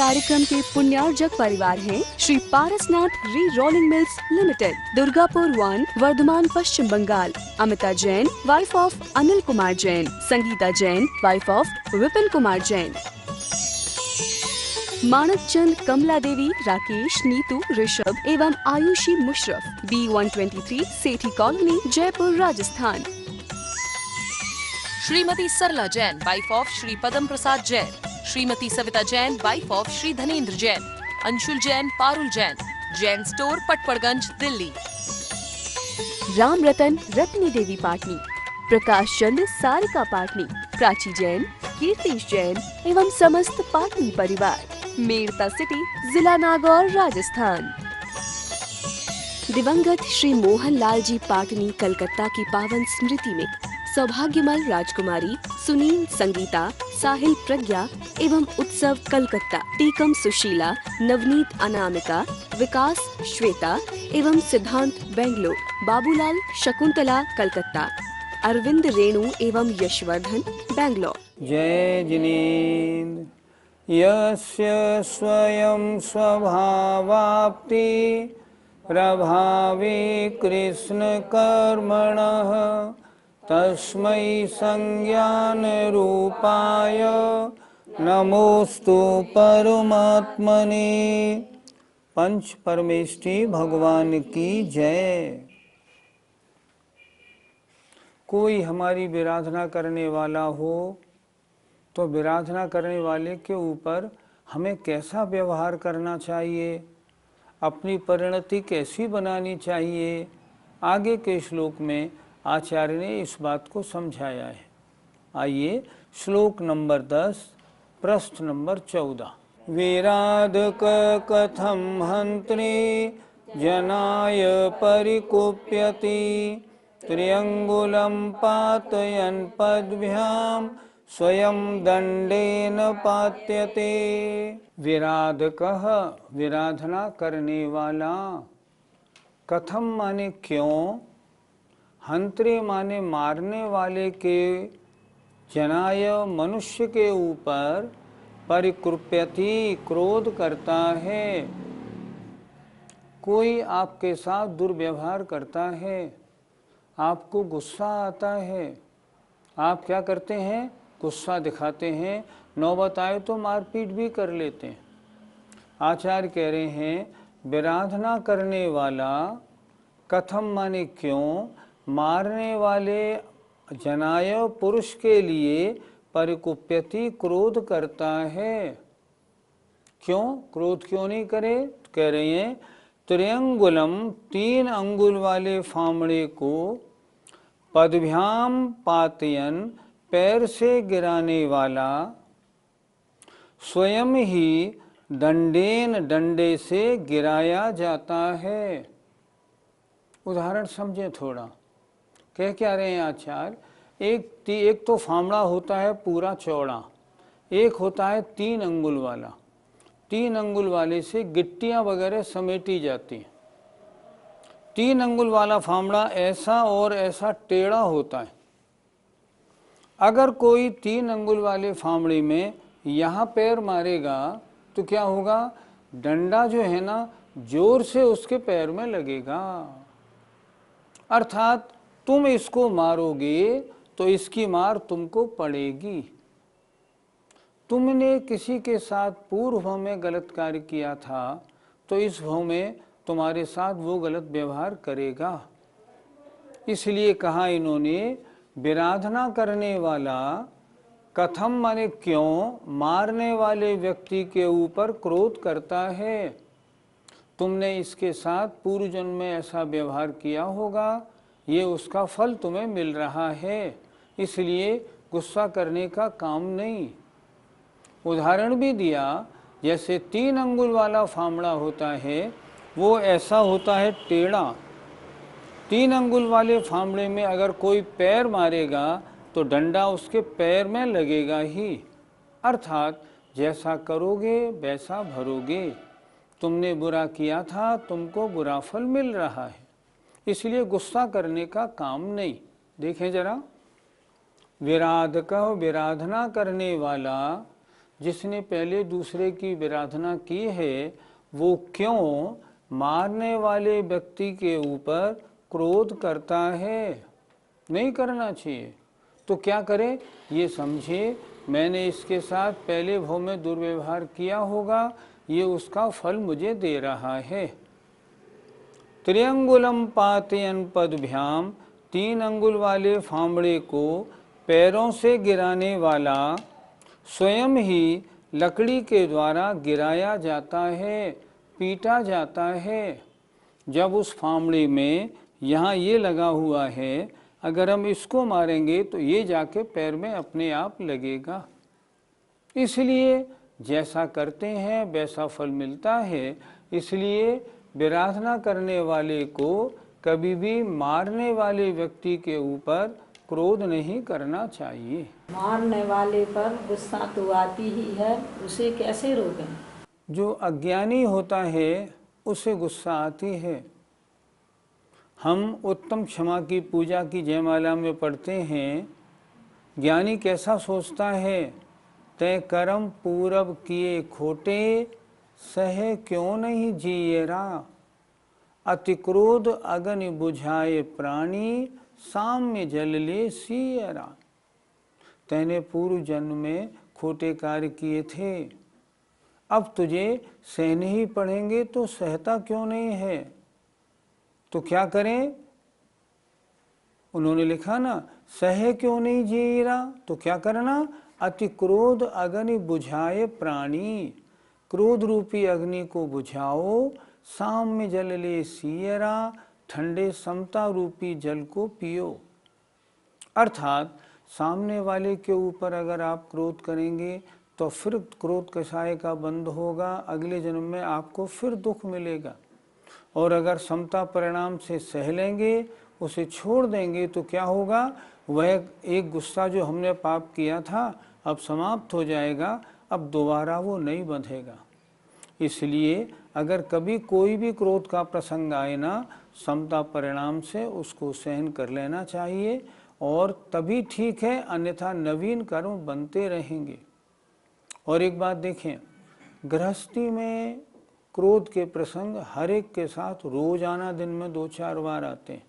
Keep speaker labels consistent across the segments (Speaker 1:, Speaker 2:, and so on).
Speaker 1: कार्यक्रम के पुण्यार्जक परिवार हैं Shri Parasnath re rolling mills limited, Durgapur 1, Bardhaman, Paschim Bangal. Amita Jain, wife of Anil Kumar Jain. Sangeeta Jain, wife of Vipin Kumar Jain. Manak Chand, Kamla Devi, Rakesh, Neetu, Rishabh एवं Ayushi Musharraf, B123, Sethi colony, Jaipur, Rajasthan.
Speaker 2: Shrimati Sarla Jain, wife of Shri Padam Prasad Jain. Shrimati Savita Jain, wife of Shri Dhanendra Jain. Anshul Jain, Parul Jain, Jain store, Patparganj, Delhi.
Speaker 1: Ram Ratan, Ratni देवी पाटनी। प्रकाश चंद, सारिका पाटनी। प्राची जैन, कीर्तिश जैन एवं समस्त पाटनी परिवार। मेड़ता सिटी, जिला नागौर, राजस्थान। दिवंगत श्री मोहन लाल जी पाटनी कलकत्ता की पावन स्मृति में सौभाग्यमल राजकुमारी सुनील, संगीता, साहिल, प्रज्ञा एवं उत्सव कलकत्ता, टीकम सुशीला, नवनीत, अनामिका, विकास, श्वेता एवं सिद्धांत बेंगलोर, बाबूलाल, शकुंतला, कलकत्ता, अरविंद, रेणु एवं यशवर्धन, बेंगलोर।
Speaker 3: जय जिनेन्द्र। यस्य स्वयं स्वभावाप्ति प्रभावे कृष्ण कर्मणः तस्मै संज्ञान रूपाय नमोस्तु परमात्मने। पंच परमेष्टि भगवान की जय। कोई हमारी विराधना करने वाला हो तो विराधना करने वाले के ऊपर हमें कैसा व्यवहार करना चाहिए, अपनी परिणति कैसी बनानी चाहिए, आगे के श्लोक में आचार्य ने इस बात को समझाया है। आइए श्लोक नंबर 10, प्रश्न नंबर 14। विराधक कथम हंत्रे जनाय परिकुप्यति त्र्यंगुलं पातयन् पद्भ्याम स्वयं दंडेन पात्यते। विराधकः, विराधना करने वाला, कथम माने क्यों, हंत्रे माने मारने वाले के, जनाय मनुष्य के ऊपर, परिकृप्यति क्रोध करता है। कोई आपके साथ दुर्व्यवहार करता है, आपको गुस्सा आता है, आप क्या करते हैं, गुस्सा दिखाते हैं, नौबत आए तो मारपीट भी कर लेते हैं। आचार्य कह रहे हैं विराधना करने वाला, कथम माने क्यों, मारने वाले जनाय पुरुष के लिए परिकुप्यति क्रोध करता है। क्यों क्रोध क्यों नहीं करे, तो कह रहे हैं त्र्यंगुलम, 3 अंगुल वाले फामड़े को, पदभ्याम पातयन, पैर से गिराने वाला, स्वयं ही दंडेन, डंडे से गिराया जाता है। उदाहरण समझें थोड़ा, कह क्या रहे हैं आचार्य, एक तो फामड़ा होता है पूरा चौड़ा, एक होता है 3 अंगुल वाला। 3 अंगुल वाले से गिट्टियां वगैरह समेटी जाती हैं। 3 अंगुल वाला फामड़ा ऐसा और ऐसा टेढ़ा होता है। अगर कोई 3 अंगुल वाले फामड़े में यहाँ पैर मारेगा तो क्या होगा, डंडा जो है ना जोर से उसके पैर में लगेगा। अर्थात तुम इसको मारोगे तो इसकी मार तुमको पड़ेगी। तुमने किसी के साथ पूर्व भाव में गलत कार्य किया था तो इस भाव में तुम्हारे साथ वो गलत व्यवहार करेगा। इसलिए कहा इन्होंने विराधना करने वाला, कथम माने क्यों, मारने वाले व्यक्ति के ऊपर क्रोध करता है। तुमने इसके साथ पूर्व जन्म में ऐसा व्यवहार किया होगा, ये उसका फल तुम्हें मिल रहा है, इसलिए गुस्सा करने का काम नहीं। उदाहरण भी दिया, जैसे 3 अंगुल वाला फामड़ा होता है वो ऐसा होता है टेढ़ा। 3 अंगुल वाले फामड़े में अगर कोई पैर मारेगा तो डंडा उसके पैर में लगेगा ही। अर्थात जैसा करोगे वैसा भरोगे। तुमने बुरा किया था, तुमको बुरा फल मिल रहा है, इसलिए गुस्सा करने का काम नहीं। देखें जरा, विराधक, विराधना करने वाला, जिसने पहले दूसरे की विराधना की है वो क्यों मारने वाले व्यक्ति के ऊपर क्रोध करता है? नहीं करना चाहिए। तो क्या करे? ये समझे मैंने इसके साथ पहले भव में दुर्व्यवहार किया होगा, ये उसका फल मुझे दे रहा है। त्रिअंगुलम पातयन पदभ्याम, 3 अंगुल वाले फावड़े को पैरों से गिराने वाला स्वयं ही लकड़ी के द्वारा गिराया जाता है, पीटा जाता है। जब उस फावड़े में यहाँ ये लगा हुआ है, अगर हम इसको मारेंगे तो ये जाके पैर में अपने आप लगेगा। इसलिए जैसा करते हैं वैसा फल मिलता है। इसलिए विराधना करने वाले को कभी भी मारने वाले व्यक्ति के ऊपर क्रोध नहीं करना चाहिए।
Speaker 4: मारने वाले पर गुस्सा तो आती ही है, उसे कैसे रोकें?
Speaker 3: जो अज्ञानी होता है उसे गुस्सा आती है। हम उत्तम क्षमा की पूजा की जयमाला में पढ़ते हैं, ज्ञानी कैसा सोचता है? तय कर्म पूरब किए खोटे, सहे क्यों नहीं जिएरा। अति क्रोध अग्नि बुझाए प्राणी, साम्य जल ले सियरा। तैने पूर्व जन्म में खोटे कार्य किए थे, अब तुझे सहने ही पड़ेंगे, तो सहता क्यों नहीं है? तो क्या करें? उन्होंने लिखा ना, सहे क्यों नहीं जीरा। तो क्या करना? अति क्रोध अग्नि बुझाए प्राणी, क्रोध रूपी अग्नि को बुझाओ। साम्य जल ले सियरा, ठंडे समता रूपी जल को पियो। अर्थात सामने वाले के ऊपर अगर आप क्रोध करेंगे तो फिर क्रोध कषाय का बंद होगा, अगले जन्म में आपको फिर दुख मिलेगा। और अगर समता परिणाम से सह लेंगे, उसे छोड़ देंगे, तो क्या होगा? वह एक गुस्सा जो हमने पाप किया था अब समाप्त हो जाएगा, अब दोबारा वो नहीं बंधेगा। इसलिए अगर कभी कोई भी क्रोध का प्रसंग आए ना, समता परिणाम से उसको सहन कर लेना चाहिए और तभी ठीक है, अन्यथा नवीन कर्म बनते रहेंगे। और एक बात देखें, गृहस्थी में क्रोध के प्रसंग हर एक के साथ रोजाना दिन में 2-4 बार आते हैं।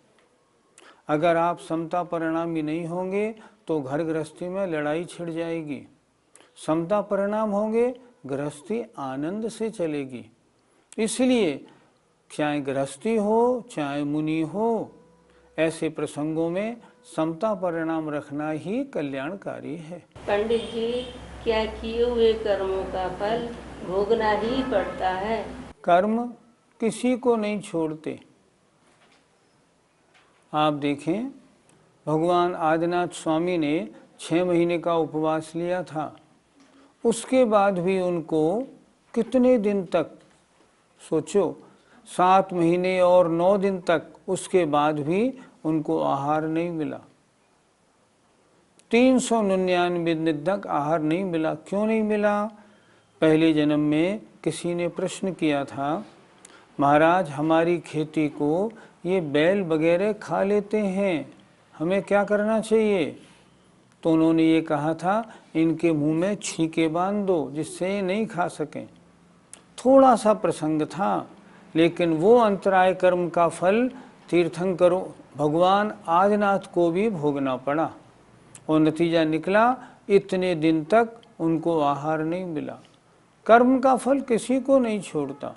Speaker 3: अगर आप समता परिणामी नहीं होंगे तो घर गृहस्थी में लड़ाई छिड़ जाएगी। समता परिणाम होंगे, गृहस्थी आनंद से चलेगी। इसलिए चाहे गृहस्थी हो चाहे मुनि हो, ऐसे प्रसंगों में समता परिणाम रखना ही कल्याणकारी है।
Speaker 4: पंडित जी, क्या किए हुए कर्मों का फल भोगना ही पड़ता है?
Speaker 3: कर्म किसी को नहीं छोड़ते। आप देखें, भगवान आदिनाथ स्वामी ने 6 महीने का उपवास लिया था, उसके बाद भी उनको कितने दिन तक, सोचो, 7 महीने और 9 दिन तक, उसके बाद भी उनको आहार नहीं मिला। 399 दिन तक आहार नहीं मिला। क्यों नहीं मिला? पहले जन्म में किसी ने प्रश्न किया था, महाराज हमारी खेती को ये बैल वगैरह खा लेते हैं, हमें क्या करना चाहिए? तो उन्होंने ये कहा था, इनके मुंह में छींके बांध दो जिससे ये नहीं खा सकें। थोड़ा सा प्रसंग था, लेकिन वो अंतराय कर्म का फल तीर्थंकरों भगवान आदिनाथ को भी भोगना पड़ा और नतीजा निकला इतने दिन तक उनको आहार नहीं मिला। कर्म का फल किसी को नहीं छोड़ता,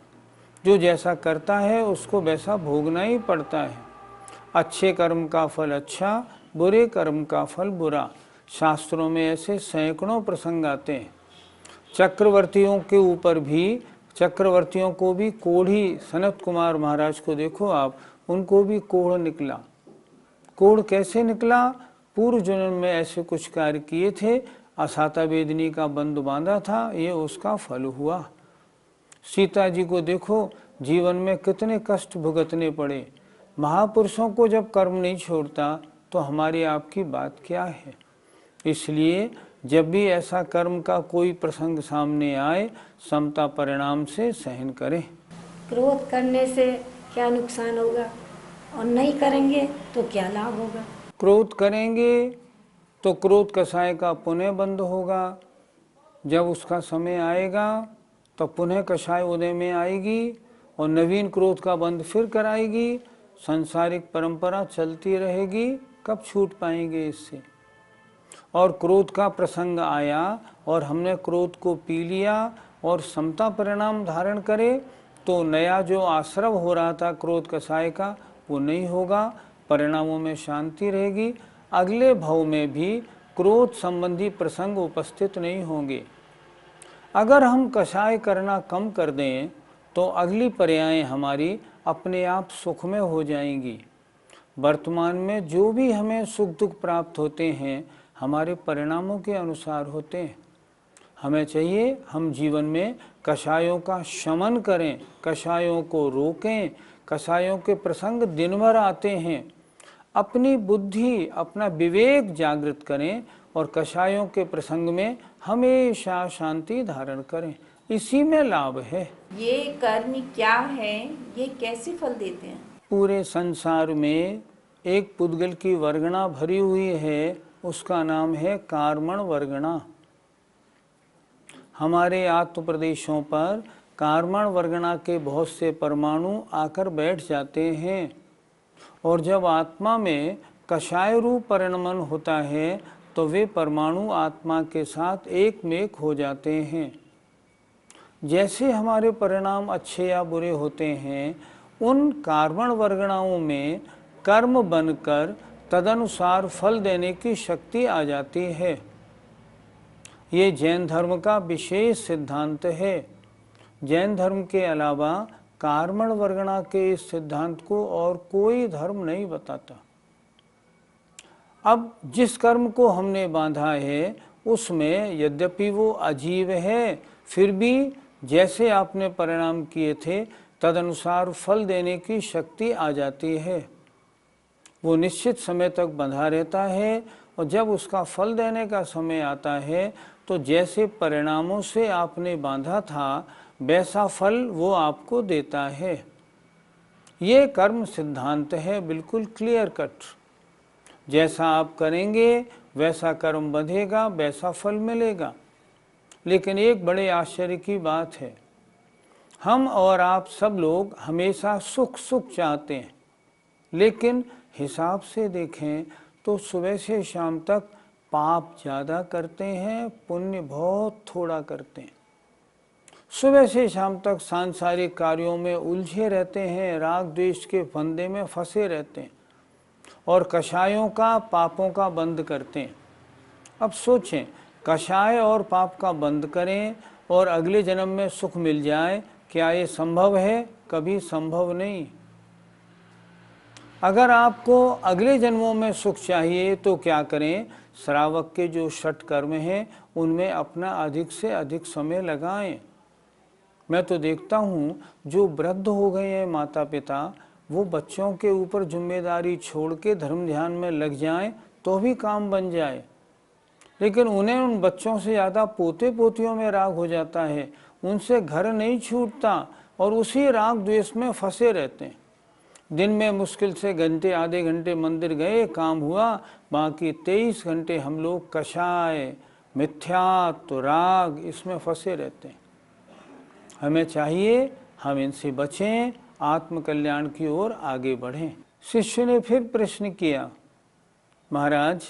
Speaker 3: जो जैसा करता है उसको वैसा भोगना ही पड़ता है। अच्छे कर्म का फल अच्छा, बुरे कर्म का फल बुरा। शास्त्रों में ऐसे सैकड़ों प्रसंग आते हैं। चक्रवर्तियों के ऊपर भी, चक्रवर्तियों को भी कोढ़ी, सनत कुमार महाराज को देखो आप, उनको भी कोढ़ निकला। कोढ़ कैसे निकला? पूर्व जन्म में ऐसे कुछ कार्य किए थे, असाता वेदनी का बंद बांधा था, ये उसका फल हुआ। सीता जी को देखो, जीवन में कितने कष्ट भुगतने पड़े। महापुरुषों को जब कर्म नहीं छोड़ता तो हमारी आपकी बात क्या है? इसलिए जब भी ऐसा कर्म का कोई प्रसंग सामने आए, समता परिणाम से सहन करें।
Speaker 4: क्रोध करने से क्या नुकसान होगा और नहीं करेंगे तो क्या लाभ होगा?
Speaker 3: क्रोध करेंगे तो क्रोध कषाय का पुण्य बंद होगा। जब उसका समय आएगा तो पुनः कषाय उदय में आएगी और नवीन क्रोध का बंध फिर कराएगी। सांसारिक परंपरा चलती रहेगी, कब छूट पाएंगे इससे। और क्रोध का प्रसंग आया और हमने क्रोध को पी लिया और समता परिणाम धारण करे तो नया जो आश्रव हो रहा था क्रोध कषाय का वो नहीं होगा, परिणामों में शांति रहेगी। अगले भव में भी क्रोध संबंधी प्रसंग उपस्थित नहीं होंगे। अगर हम कषाय करना कम कर दें तो अगली पर्याय हमारी अपने आप सुख में हो जाएंगी। वर्तमान में जो भी हमें सुख दुख प्राप्त होते हैं हमारे परिणामों के अनुसार होते हैं। हमें चाहिए हम जीवन में कषायों का शमन करें, कषायों को रोकें। कषायों के प्रसंग दिन भर आते हैं, अपनी बुद्धि अपना विवेक जागृत करें और कषायों के प्रसंग में हमेशा शांति धारण करें, इसी में लाभ है।
Speaker 5: ये कर्म क्या है, ये कैसे फल देते हैं?
Speaker 3: पूरे संसार में एक पुद्गल की वर्गणा भरी हुई है, उसका नाम है कार्मण वर्गणा। हमारे आत्म प्रदेशों पर कार्मण वर्गणा के बहुत से परमाणु आकर बैठ जाते हैं और जब आत्मा में कषाय रूप परिणमन होता है तो वे परमाणु आत्मा के साथ एक मेक हो जाते हैं। जैसे हमारे परिणाम अच्छे या बुरे होते हैं, उन कार्बन वर्गणाओं में कर्म बनकर तदनुसार फल देने की शक्ति आ जाती है। ये जैन धर्म का विशेष सिद्धांत है। जैन धर्म के अलावा कार्मण वर्गणा के इस सिद्धांत को और कोई धर्म नहीं बताता। अब जिस कर्म को हमने बांधा है उसमें यद्यपि वो अजीब है, फिर भी जैसे आपने परिणाम किए थे तदनुसार फल देने की शक्ति आ जाती है। वो निश्चित समय तक बंधा रहता है और जब उसका फल देने का समय आता है तो जैसे परिणामों से आपने बांधा था वैसा फल वो आपको देता है। ये कर्म सिद्धांत है, बिल्कुल क्लियर कट। जैसा आप करेंगे वैसा कर्म बंधेगा, वैसा फल मिलेगा। लेकिन एक बड़े आश्चर्य की बात है, हम और आप सब लोग हमेशा सुख सुख चाहते हैं, लेकिन हिसाब से देखें तो सुबह से शाम तक पाप ज़्यादा करते हैं, पुण्य बहुत थोड़ा करते हैं। सुबह से शाम तक सांसारिक कार्यों में उलझे रहते हैं, राग द्वेष के फंदे में फंसे रहते हैं और कषायों का पापों का बंद करते हैं। अब सोचें, कषाय और पाप का बंद करें और अगले जन्म में सुख मिल जाए, क्या ये संभव है? कभी संभव नहीं। अगर आपको अगले जन्मों में सुख चाहिए तो क्या करें? श्रावक के जो षट कर्म हैं उनमें अपना अधिक से अधिक समय लगाएं। मैं तो देखता हूँ जो वृद्ध हो गए हैं माता पिता, वो बच्चों के ऊपर जिम्मेदारी छोड़ के धर्म ध्यान में लग जाएं तो भी काम बन जाए, लेकिन उन्हें उन बच्चों से ज़्यादा पोते पोतियों में राग हो जाता है। उनसे घर नहीं छूटता और उसी राग द्वेष में फंसे रहते हैं। दिन में मुश्किल से घंटे आधे घंटे मंदिर गए, काम हुआ, बाकी 23 घंटे हम लोग कषाय, मिथ्यात्व, राग इसमें फंसे रहते हैं। हमें चाहिए हम इनसे बचें, आत्म कल्याण की ओर आगे बढ़ें। शिष्य ने फिर प्रश्न किया, महाराज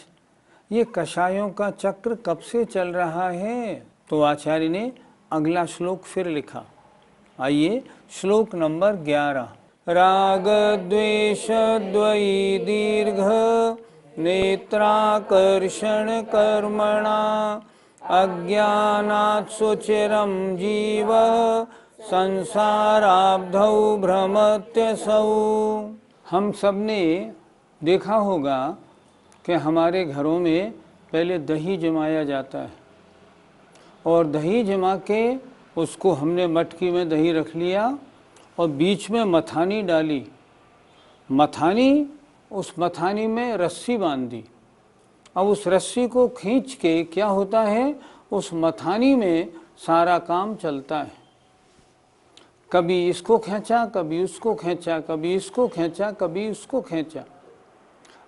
Speaker 3: ये कषायों का चक्र कब से चल रहा है? तो आचार्य ने अगला श्लोक फिर लिखा। आइए श्लोक नंबर 11। राग द्वेष द्वयी दीर्घ नेत्राकर्षण कर्मणा अज्ञानात् सुचिरं जीव संसाराब्धौ भ्रमत्यसौ। हम सब ने देखा होगा कि हमारे घरों में पहले दही जमाया जाता है और दही जमा के उसको हमने मटकी में दही रख लिया और बीच में मथानी डाली, उस मथानी में रस्सी बांध दी। अब उस रस्सी को खींच के क्या होता है, उस मथानी में सारा काम चलता है। कभी इसको खींचा, कभी उसको खींचा, कभी इसको खींचा, कभी उसको खींचा।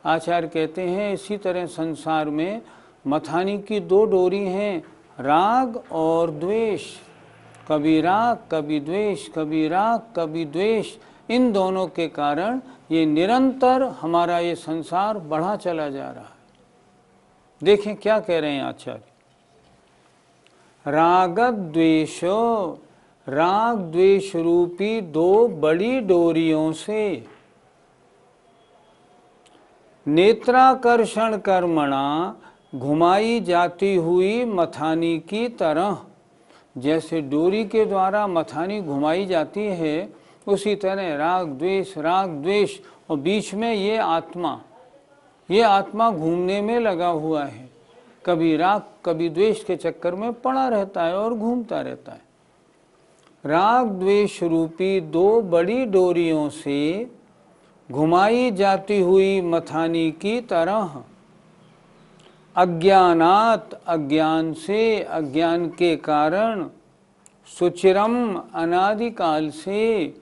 Speaker 3: आचार्य कहते हैं इसी तरह संसार में मथानी की 2 डोरी हैं, राग और द्वेष, कभी राग कभी द्वेष, कभी राग कभी द्वेष, इन दोनों के कारण ये निरंतर हमारा ये संसार बढ़ा चला जा रहा है। देखें क्या कह रहे हैं आचार्य, राग द्वेषो, राग द्वेष रूपी दो बड़ी डोरियों से नेत्राकर्षण कर्मणा घुमाई जाती हुई मथानी की तरह, जैसे डोरी के द्वारा मथानी घुमाई जाती है उसी तरह राग द्वेष, और बीच में ये आत्मा घूमने में लगा हुआ है, कभी राग कभी द्वेष के चक्कर में पड़ा रहता है और घूमता रहता है। राग द्वेष रूपी दो बड़ी डोरियों से घुमाई जाती हुई मथानी की तरह अज्ञानात, अज्ञान से, अज्ञान के कारण, सुचिरम, अनादिकाल से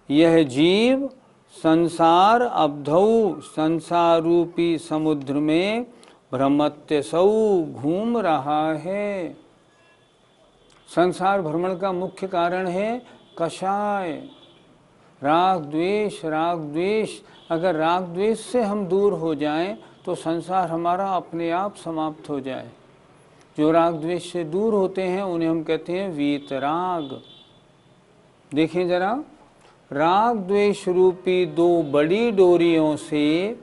Speaker 3: यह जीव संसार अब्धौ, संसार रूपी समुद्र में भ्रमत्यसौ घूम रहा है। संसार भ्रमण का मुख्य कारण है कषाय, राग द्वेष। अगर राग द्वेष से हम दूर हो जाएं तो संसार हमारा अपने आप समाप्त हो जाए। जो राग द्वेष से दूर होते हैं उन्हें हम कहते हैं वीतराग। देखें जरा, राग द्वेष रूपी दो बड़ी डोरियों से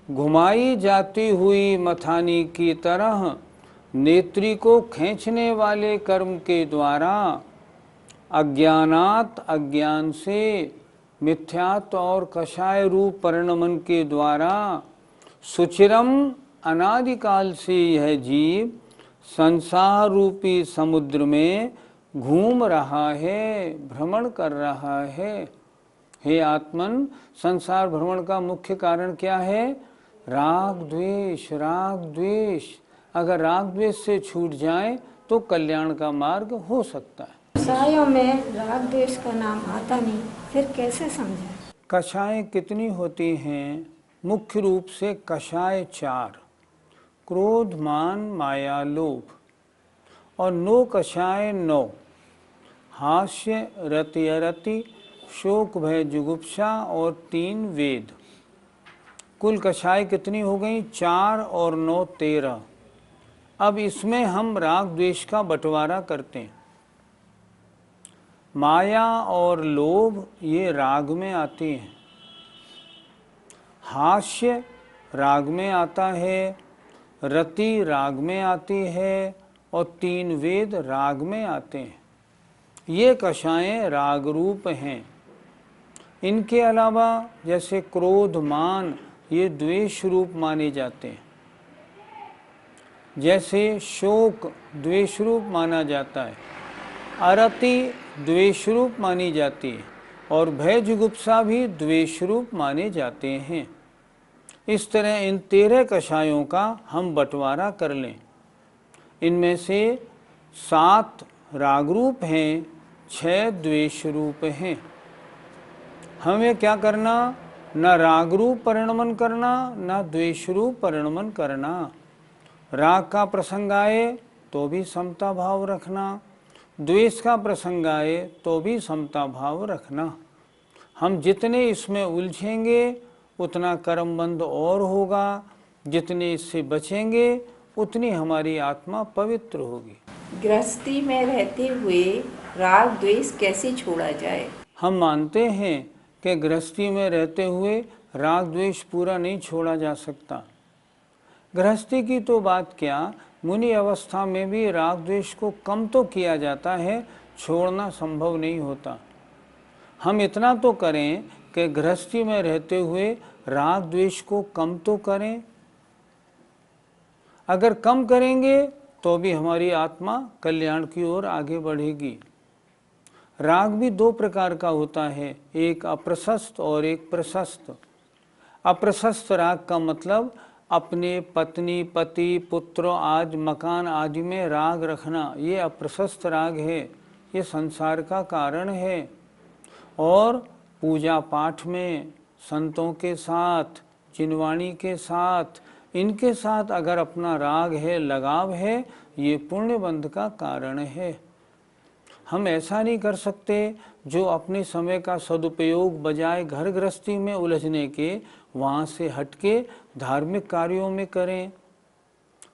Speaker 3: घुमाई जाती हुई मथानी की तरह नेत्री को खींचने वाले कर्म के द्वारा अज्ञानात, अज्ञान से, मिथ्यात्व और कषाय रूप परिणमन के द्वारा सुचिरम, अनादिकाल से यह जीव संसार रूपी समुद्र में घूम रहा है, भ्रमण कर रहा है। हे आत्मन, संसार भ्रमण का मुख्य कारण क्या है? राग द्वेष। अगर राग द्वेष से छूट जाए तो कल्याण का मार्ग हो सकता है।
Speaker 4: कषायों में राग द्वेष का नाम आता नहीं, फिर कैसे समझें?
Speaker 3: कषाय कितनी होती हैं? मुख्य रूप से कषाय 4, क्रोध, मान, माया, लोभ, और 9 कषाय 9, हास्य, रति, अरति, शोक, भय, जुगुप्सा और 3 वेद। कुल कषाय कितनी हो गई? 4 और 9 13। अब इसमें हम राग द्वेष का बंटवारा करते हैं। माया और लोभ ये राग में आती हैं, हास्य राग में आता है, रति राग में आती है और 3 वेद राग में आते हैं। ये कषायें राग रूप हैं। इनके अलावा जैसे क्रोध, मान, ये द्वेष रूप माने जाते हैं। जैसे शोक द्वेष रूप माना जाता है, अरति द्वेष रूप मानी जाती है और भय जुगुप्सा भी द्वेष रूप माने जाते हैं। इस तरह इन 13 कषायों का हम बंटवारा कर लें। इनमें से 7 राग रूप हैं, 6 द्वेष रूप हैं। हमें क्या करना? न राग रूप परिणमन करना, न द्वेष रूप परिणमन करना। राग का प्रसंग आए तो भी समता भाव रखना, द्वेष का प्रसंग आए तो भी समता भाव रखना। हम जितने इसमें उलझेंगे उतना कर्मबंध और होगा, जितने इससे बचेंगे उतनी हमारी आत्मा पवित्र होगी।
Speaker 5: गृहस्थी में रहते हुए राग द्वेष कैसे छोड़ा जाए?
Speaker 3: हम मानते हैं कि गृहस्थी में रहते हुए राग द्वेष पूरा नहीं छोड़ा जा सकता। गृहस्थी की तो बात क्या, मुनि अवस्था में भी राग द्वेष को कम तो किया जाता है, छोड़ना संभव नहीं होता। हम इतना तो करें कि गृहस्थी में रहते हुए राग द्वेष को कम तो करें। अगर कम करेंगे तो भी हमारी आत्मा कल्याण की ओर आगे बढ़ेगी। राग भी 2 प्रकार का होता है, एक अप्रशस्त और एक प्रशस्त। अप्रशस्त राग का मतलब अपने पत्नी, पति, पुत्र आदि, मकान आदि में राग रखना, ये अप्रशस्त राग है, ये संसार का कारण है। और पूजा पाठ में संतों के साथ, जिनवाणी के साथ, इनके साथ अगर अपना राग है, लगाव है, ये पुण्य बंध का कारण है। हम ऐसा नहीं कर सकते जो अपने समय का सदुपयोग बजाय घर गृहस्थी में उलझने के वहाँ से हटके धार्मिक कार्यों में करें।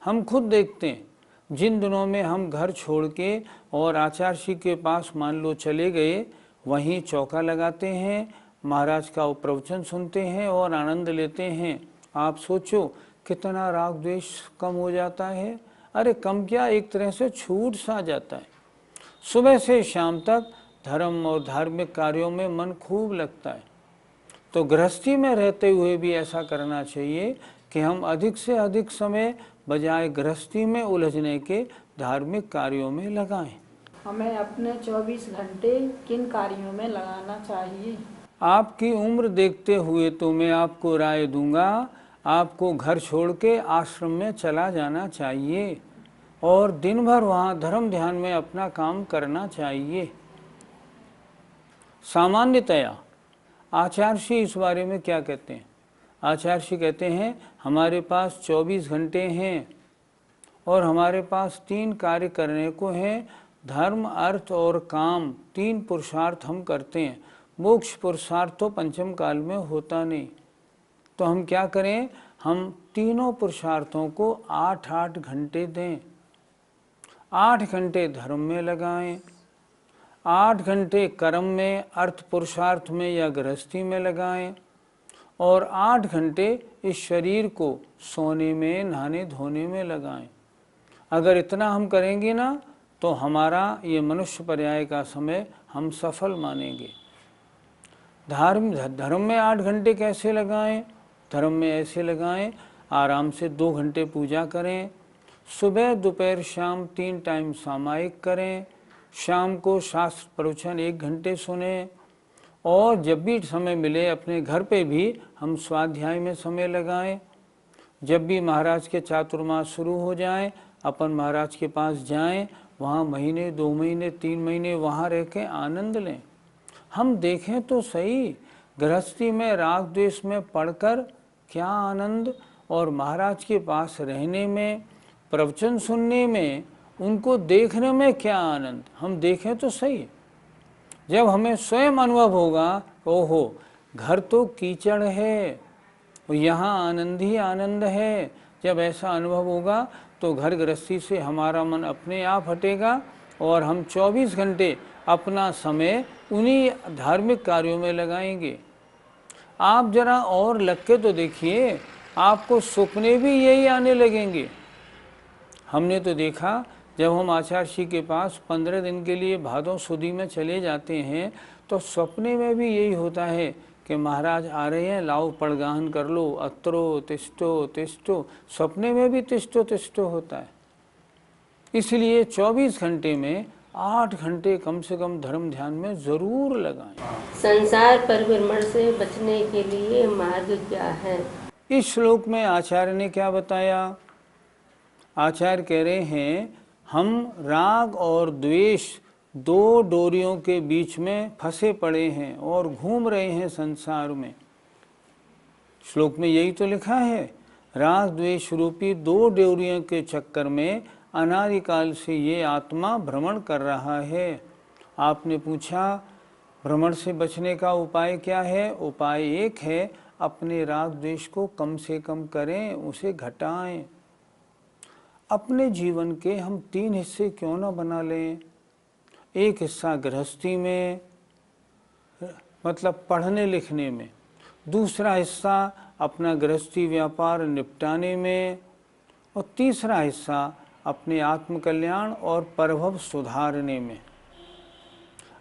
Speaker 3: हम खुद देखते हैं, जिन दिनों में हम घर छोड़ के और आचार्य जी के पास मान लो चले गए, वहीं चौका लगाते हैं, महाराज का प्रवचन सुनते हैं और आनंद लेते हैं। आप सोचो कितना राग द्वेष कम हो जाता है। अरे कम क्या, एक तरह से छूट सा जाता है। सुबह से शाम तक धर्म और धार्मिक कार्यों में मन खूब लगता है। तो गृहस्थी में रहते हुए भी ऐसा करना चाहिए कि हम अधिक से अधिक समय बजाय गृहस्थी में उलझने के धार्मिक कार्यों में लगाएं।
Speaker 6: हमें अपने 24 घंटे किन कार्यों में लगाना चाहिए?
Speaker 3: आपकी उम्र देखते हुए तो मैं आपको राय दूंगा, आपको घर छोड़ के आश्रम में चला जाना चाहिए और दिन भर वहाँ धर्म ध्यान में अपना काम करना चाहिए। सामान्यतया आचार्य श्री इस बारे में क्या कहते हैं? आचार्य श्री कहते हैं हमारे पास 24 घंटे हैं और हमारे पास 3 कार्य करने को हैं। धर्म, अर्थ और काम, 3 पुरुषार्थ हम करते हैं। मोक्ष पुरुषार्थ तो पंचम काल में होता नहीं। तो हम क्या करें? हम तीनों पुरुषार्थों को 8-8 घंटे दें। 8 घंटे धर्म में लगाएं, 8 घंटे कर्म में, अर्थ पुरुषार्थ में या गृहस्थी में लगाएं और 8 घंटे इस शरीर को सोने में, नहाने धोने में लगाएं। अगर इतना हम करेंगे ना तो हमारा ये मनुष्य पर्याय का समय हम सफल मानेंगे। धर्म में 8 घंटे कैसे लगाएं? धर्म में ऐसे लगाएं, आराम से 2 घंटे पूजा करें, सुबह दोपहर शाम 3 टाइम सामायिक करें, शाम को शास्त्र प्रवचन 1 घंटे सुने और जब भी समय मिले अपने घर पे भी हम स्वाध्याय में समय लगाएं। जब भी महाराज के चातुर्मास शुरू हो जाएं, अपन महाराज के पास जाएं, वहाँ महीने, 2 महीने, 3 महीने वहाँ रह के आनंद लें। हम देखें तो सही, गृहस्थी में राग द्वेष में पढ़कर क्या आनंद और महाराज के पास रहने में, प्रवचन सुनने में, उनको देखने में क्या आनंद। हम देखें तो सही, जब हमें स्वयं अनुभव होगा, ओहो घर तो कीचड़ है, यहाँ आनंद ही आनंद है। जब ऐसा अनुभव होगा तो घर गृहस्थी से हमारा मन अपने आप हटेगा और हम 24 घंटे अपना समय उन्हीं धार्मिक कार्यों में लगाएंगे। आप जरा और लग के तो देखिए, आपको सपने भी यही आने लगेंगे। हमने तो देखा, जब हम आचार्य जी के पास 15 दिन के लिए भादों सुदी में चले जाते हैं तो सपने में भी यही होता है कि महाराज आ रहे हैं, लाओ पड़गाहन कर लो, अत्रो तिष्ठो तिष्ठो। सपने में भी तिष्ठो तिष्ठो होता है। इसलिए 24 घंटे में 8 घंटे कम से कम धर्म ध्यान में जरूर लगाएं।
Speaker 7: संसार परिभ्रमण से बचने के लिए मार्ग क्या है?
Speaker 3: इस श्लोक में आचार्य ने क्या बताया? आचार्य कह रहे हैं हम राग और द्वेष 2 डोरियों के बीच में फंसे पड़े हैं और घूम रहे हैं संसार में। श्लोक में यही तो लिखा है, राग द्वेष रूपी 2 डोरियों के चक्कर में अनादिकाल से ये आत्मा भ्रमण कर रहा है। आपने पूछा भ्रमण से बचने का उपाय क्या है? उपाय एक है, अपने राग द्वेष को कम से कम करें, उसे घटाएं। अपने जीवन के हम 3 हिस्से क्यों ना बना लें? एक हिस्सा गृहस्थी में, मतलब पढ़ने लिखने में, दूसरा हिस्सा अपना गृहस्थी व्यापार निपटाने में और तीसरा हिस्सा अपने आत्मकल्याण और परभव सुधारने में।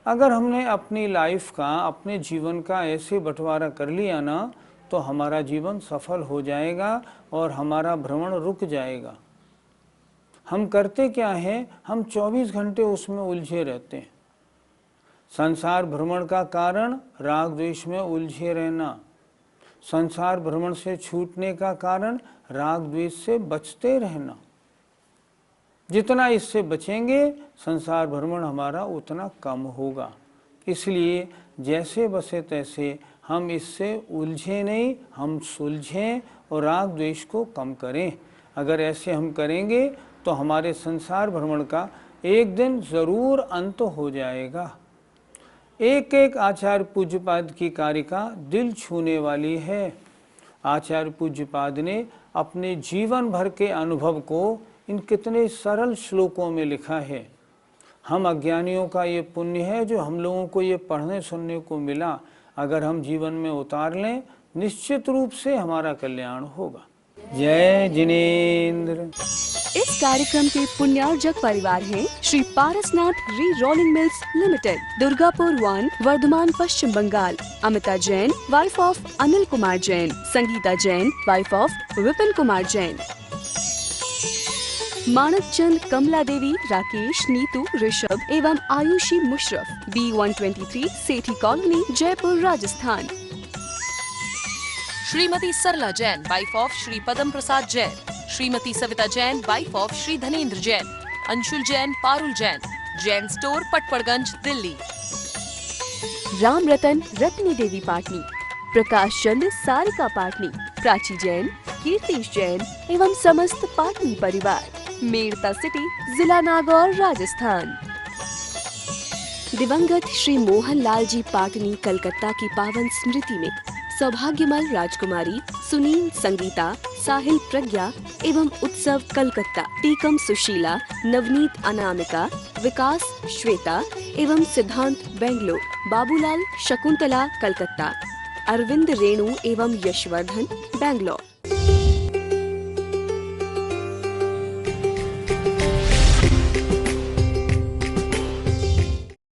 Speaker 3: अगर हमने अपनी लाइफ का, अपने जीवन का ऐसे बंटवारा कर लिया ना तो हमारा जीवन सफल हो जाएगा और हमारा भ्रमण रुक जाएगा। हम करते क्या हैं? हम 24 घंटे उसमें उलझे रहते हैं। संसार भ्रमण का कारण राग द्वेष में उलझे रहना, संसार भ्रमण से छूटने का कारण राग द्वेष से बचते रहना। जितना इससे बचेंगे संसार भ्रमण हमारा उतना कम होगा। इसलिए जैसे बसे तैसे हम इससे उलझे नहीं, हम सुलझें और राग द्वेष को कम करें। अगर ऐसे हम करेंगे तो हमारे संसार भ्रमण का एक दिन ज़रूर अंत हो जाएगा। एक एक आचार्य पूज्यपाद की कारिका दिल छूने वाली है। आचार्य पूज्यपाद ने अपने जीवन भर के अनुभव को इन कितने सरल श्लोकों में लिखा है। हम अज्ञानियों का ये पुण्य है जो हम लोगों को ये पढ़ने सुनने को मिला। अगर हम जीवन में उतार लें, निश्चित रूप से हमारा कल्याण होगा। जय जिनेन्द्र।
Speaker 1: इस कार्यक्रम के पुण्यार्जक परिवार हैं Shri Parasnath re rolling mills limited, Durgapur 1, Bardhaman, Paschim Bangal. Amita Jain, wife of Anil Kumar Jain. Sangeeta Jain, wife of Vipin Kumar Jain. Manak Chand, Kamla Devi, Rakesh, Neetu, Rishabh एवं Ayushi Musharraf, B123 Sethi colony, Jaipur, Rajasthan.
Speaker 2: Shrimati Sarla Jain, wife of Shri Padam Prasad Jain. Shrimati Savita Jain, wife of Shri Dhanendra Jain. Anshul Jain, Parul Jain, Jain store, Patparganj, Delhi.
Speaker 1: Ram Ratan, Ratni देवी पाटनी। प्रकाश चंद, सारिका पाटनी, प्राची जैन, कीर्तिश जैन एवं समस्त पाटनी परिवार, मेड़ता सिटी, जिला नागौर, राजस्थान। दिवंगत श्री मोहन लाल जी पाटनी कलकत्ता की पावन स्मृति में सौभाग्यमल राजकुमारी सुनील, संगीता, साहिल, प्रज्ञा एवं उत्सव कलकत्ता, टीकम सुशीला, नवनीत अनामिका, विकास श्वेता एवं सिद्धांत बेंगलोर, बाबूलाल शकुंतला कलकत्ता, अरविंद रेणु एवं यशवर्धन बेंगलोर।